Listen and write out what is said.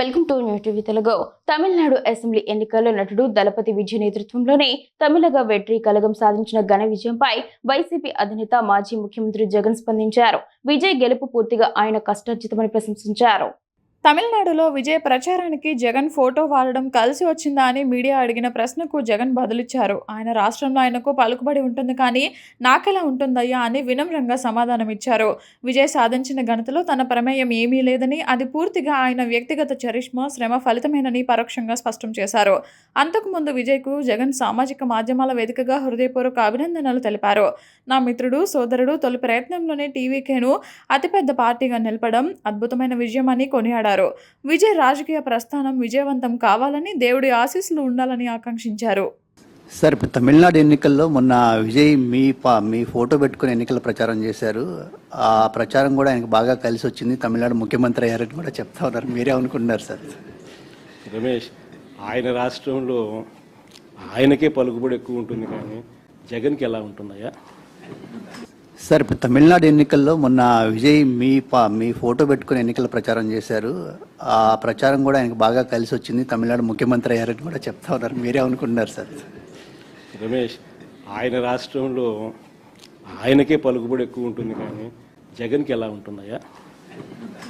Welcome to new TV Telugu. Tamil Nadu assembly ఎన్నికల్లో నటుడు దళపతి విజయ్ నేతృత్వంలోనే తమిళగ వెట్రి కలగం సాధించిన ఘన విజయంపై వైసీపీ అధినేత మాజీ ముఖ్యమంత్రి జగన్ స్పందించారు. విజయ్ గెలుపు పూర్తిగా ఆయన కష్టార్జితమని ప్రశంసించారు. తమిళనాడులో విజయ్ ప్రచారానికి జగన్ ఫోటో వాడడం కలిసి వచ్చిందా అని మీడియా అడిగిన ప్రశ్నకు జగన్ బదులిచ్చారు. ఆయన రాష్ట్రంలో ఆయనకు పలుకుబడి ఉంటుంది, కానీ నాకెలా ఉంటుందయ్యా అని వినమ్రంగా సమాధానమిచ్చారు. విజయ్ సాధించిన ఘనతలో తన ప్రమేయం ఏమీ లేదని, అది పూర్తిగా ఆయన వ్యక్తిగత చరిష్మా, శ్రమ ఫలితమేనని పరోక్షంగా స్పష్టం చేశారు. అంతకుముందు విజయ్కు జగన్ సామాజిక మాధ్యమాల వేదికగా హృదయపూర్వక అభినందనలు తెలిపారు. నా మిత్రుడు, సోదరుడు తొలి ప్రయత్నంలోనే టీవీకేను అతిపెద్ద పార్టీగా నిలపడం అద్భుతమైన విజయం అని కొనియాడారు. విజయ్ రాజకీయ ప్రస్థానం విజయవంతం కావాలని, దేవుడి ఆశీస్సులు ఉండాలని ఆకాంక్షించారు. సార్, ఇప్పుడు తమిళనాడు ఎన్నికల్లో మొన్న విజయ్ మీ ఫోటో పెట్టుకుని ఎన్నికల ప్రచారం చేశారు. ఆ ప్రచారం కూడా ఆయనకు బాగా కలిసి వచ్చింది, తమిళనాడు ముఖ్యమంత్రి అయ్యారని కూడా చెప్తా ఉన్నారు. మీరే అనుకుంటున్నారు సార్? రమేష్, ఆయన రాష్ట్రంలో ఆయనకే పలుకుబడి ఎక్కువ ఉంటుంది, కానీ జగన్కి ఎలా ఉంటుందయ్యా? సార్, ఇప్పుడు తమిళనాడు ఎన్నికల్లో మొన్న విజయ్ మీ ఫోటో పెట్టుకుని ఎన్నికల ప్రచారం చేశారు. ఆ ప్రచారం కూడా ఆయనకు బాగా కలిసి వచ్చింది, తమిళనాడు ముఖ్యమంత్రి అయ్యారని కూడా చెప్తా ఉన్నారు. మీరే అనుకుంటున్నారు సార్? రమేష్, ఆయన రాష్ట్రంలో ఆయనకే పలుకుబడి ఎక్కువ ఉంటుంది, కానీ జగన్కి ఎలా ఉంటుందయ్యా?